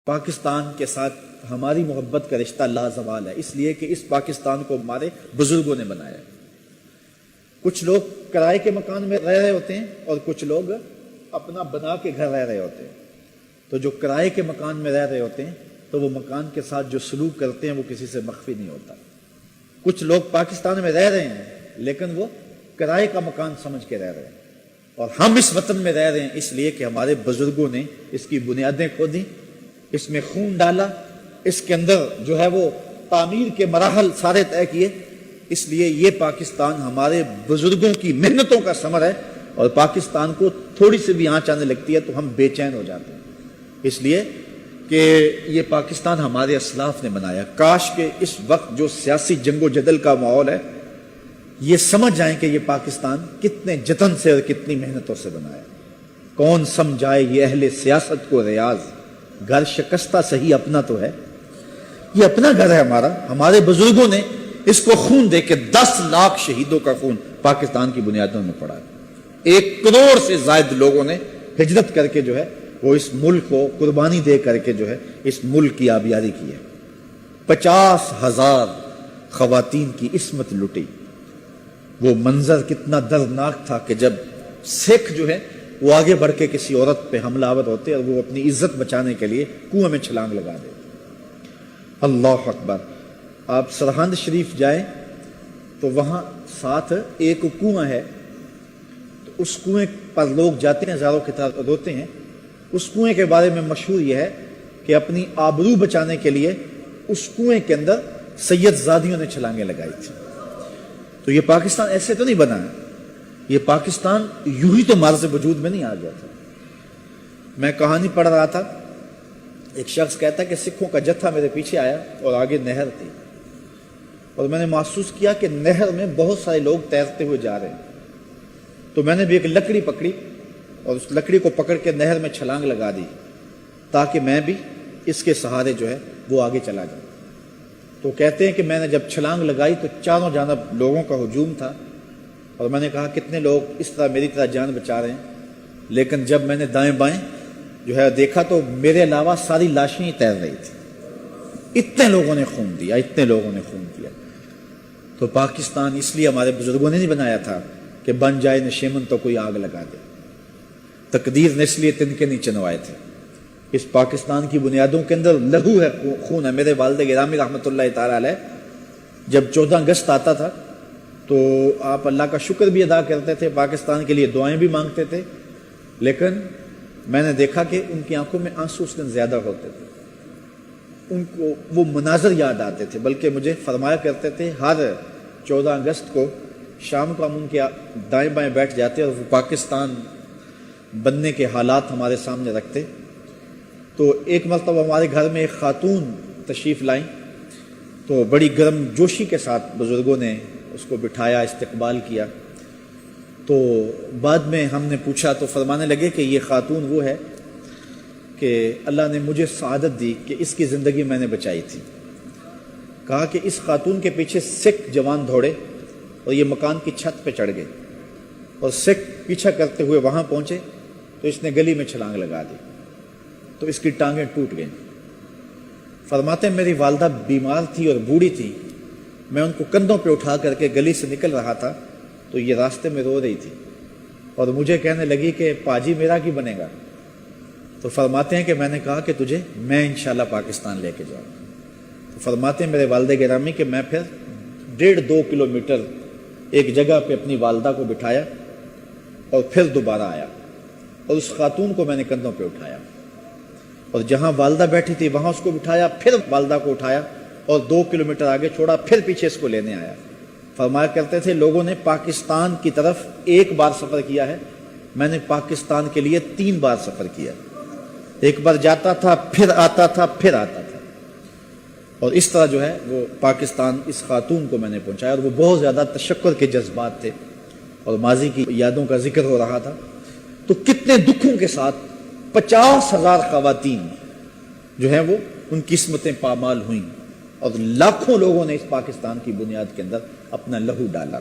پاکستان کے ساتھ ہماری محبت کا رشتہ لازوال ہے، اس لیے کہ اس پاکستان کو ہمارے بزرگوں نے بنایا۔ کچھ لوگ کرائے کے مکان میں رہ رہے ہوتے ہیں اور کچھ لوگ اپنا بنا کے گھر رہ رہے ہوتے ہیں۔ تو جو کرائے کے مکان میں رہ رہے ہوتے ہیں تو وہ مکان کے ساتھ جو سلوک کرتے ہیں وہ کسی سے مخفی نہیں ہوتا۔ کچھ لوگ پاکستان میں رہ رہے ہیں لیکن وہ کرائے کا مکان سمجھ کے رہ رہے ہیں، اور ہم اس وطن میں رہ رہے ہیں اس لیے کہ ہمارے بزرگوں نے اس کی بنیادیں کھودی، اس میں خون ڈالا، اس کے اندر جو ہے وہ تعمیر کے مراحل سارے طے کیے۔ اس لیے یہ پاکستان ہمارے بزرگوں کی محنتوں کا ثمر ہے، اور پاکستان کو تھوڑی سی بھی آنچ آنے لگتی ہے تو ہم بے چین ہو جاتے ہیں، اس لیے کہ یہ پاکستان ہمارے اسلاف نے بنایا۔ کاش کہ اس وقت جو سیاسی جنگ و جدل کا ماحول ہے یہ سمجھ جائیں کہ یہ پاکستان کتنے جتن سے اور کتنی محنتوں سے بنایا۔ کون سمجھائے یہ اہل سیاست کو ریاض، گھر شکستہ صحیح اپنا تو ہے۔ یہ اپنا گھر ہے ہمارا، ہمارے بزرگوں نے اس کو خون دے کے 10 لاکھ شہیدوں کا خون پاکستان کی بنیادوں میں پڑا ہے۔ 1 کروڑ سے زائد لوگوں نے ہجرت کر کے جو ہے وہ اس ملک کو قربانی دے کر کے جو ہے اس ملک کی آبیاری کی ہے۔ 50,000 خواتین کی عصمت لٹی۔ وہ منظر کتنا دردناک تھا کہ جب سکھ جو ہے وہ آگے بڑھ کے کسی عورت پہ حملہ آور ہوتے اور وہ اپنی عزت بچانے کے لیے کنویں میں چھلانگ لگا دے۔ اللہ اکبر۔ آپ سرہند شریف جائیں تو وہاں ساتھ ایک کنواں ہے، تو اس کنویں پر لوگ جاتے ہیں، ہزاروں کی تعداد روتے ہیں۔ اس کنویں کے بارے میں مشہور یہ ہے کہ اپنی آبرو بچانے کے لیے اس کنویں کے اندر سید زادیوں نے چھلانگیں لگائی تھی۔ تو یہ پاکستان ایسے تو نہیں بنا ہے، یہ پاکستان یوں ہی تو مارز وجود میں نہیں آ گیا تھا۔ میں کہانی پڑھ رہا تھا، ایک شخص کہتا کہ سکھوں کا جتھا میرے پیچھے آیا اور آگے نہر تھی، اور میں نے محسوس کیا کہ نہر میں بہت سارے لوگ تیرتے ہوئے جا رہے ہیں۔ تو میں نے بھی ایک لکڑی پکڑی اور اس لکڑی کو پکڑ کے نہر میں چھلانگ لگا دی تاکہ میں بھی اس کے سہارے جو ہے وہ آگے چلا جاؤں۔ تو کہتے ہیں کہ میں نے جب چھلانگ لگائی تو چاروں جانب لوگوں کا ہجوم تھا، اور میں نے کہا کتنے لوگ اس طرح میری طرح جان بچا رہے ہیں، لیکن جب میں نے دائیں بائیں جو ہے دیکھا تو میرے علاوہ ساری لاشیں ہی تیر رہی تھی۔ اتنے لوگوں نے خون دیا، اتنے لوگوں نے خون دیا۔ تو پاکستان اس لیے ہمارے بزرگوں نے نہیں بنایا تھا کہ بن جائے نشیمن تو کوئی آگ لگا دے۔ تقدیر نے اس لیے تنکے نہیں چنوائے تھے۔ اس پاکستان کی بنیادوں کے اندر لہو ہے، خون ہے۔ میرے والد گرامی رحمۃ اللہ تعالی علیہ جب 14 اگست آتا تھا تو آپ اللہ کا شکر بھی ادا کرتے تھے، پاکستان کے لیے دعائیں بھی مانگتے تھے، لیکن میں نے دیکھا کہ ان کی آنکھوں میں آنسو اس دن زیادہ ہوتے تھے، ان کو وہ مناظر یاد آتے تھے، بلکہ مجھے فرمایا کرتے تھے ہر 14 اگست کو شام کو ہم ان کے دائیں بائیں بیٹھ جاتے اور وہ پاکستان بننے کے حالات ہمارے سامنے رکھتے۔ تو ایک مرتبہ ہمارے گھر میں ایک خاتون تشریف لائیں تو بڑی گرم جوشی کے ساتھ بزرگوں نے اس کو بٹھایا، استقبال کیا۔ تو بعد میں ہم نے پوچھا تو فرمانے لگے کہ یہ خاتون وہ ہے کہ اللہ نے مجھے سعادت دی کہ اس کی زندگی میں نے بچائی تھی۔ کہا کہ اس خاتون کے پیچھے سکھ جوان دوڑے اور یہ مکان کی چھت پہ چڑھ گئے، اور سکھ پیچھا کرتے ہوئے وہاں پہنچے تو اس نے گلی میں چھلانگ لگا دی، تو اس کی ٹانگیں ٹوٹ گئیں۔ فرماتے میری والدہ بیمار تھی اور بوڑھی تھی، میں ان کو کندھوں پہ اٹھا کر کے گلی سے نکل رہا تھا تو یہ راستے میں رو رہی تھی، اور مجھے کہنے لگی کہ پاجی میرا کی بنے گا؟ تو فرماتے ہیں کہ میں نے کہا کہ تجھے میں انشاءاللہ پاکستان لے کے جاؤں۔ تو فرماتے ہیں میرے والد گرامی کہ میں پھر 1.5-2 کلومیٹر ایک جگہ پہ اپنی والدہ کو بٹھایا اور پھر دوبارہ آیا، اور اس خاتون کو میں نے کندھوں پہ اٹھایا، اور جہاں والدہ بیٹھی تھی وہاں اس کو بٹھایا، پھر والدہ کو اٹھایا اور 2 کلومیٹر آگے چھوڑا، پھر پیچھے اس کو لینے آیا۔ فرمایا کرتے تھے لوگوں نے پاکستان کی طرف 1 بار سفر کیا ہے، میں نے پاکستان کے لیے 3 بار سفر کیا۔ 1 بار جاتا تھا، پھر آتا تھا، پھر آتا تھا، اور اس طرح جو ہے وہ پاکستان اس خاتون کو میں نے پہنچایا، اور وہ بہت زیادہ تشکر کے جذبات تھے اور ماضی کی یادوں کا ذکر ہو رہا تھا۔ تو کتنے دکھوں کے ساتھ 50,000 خواتین جو ہیں وہ ان کی قسمتیں پامال ہوئیں، اور لاکھوں لوگوں نے اس پاکستان کی بنیاد کے اندر اپنا لہو ڈالا۔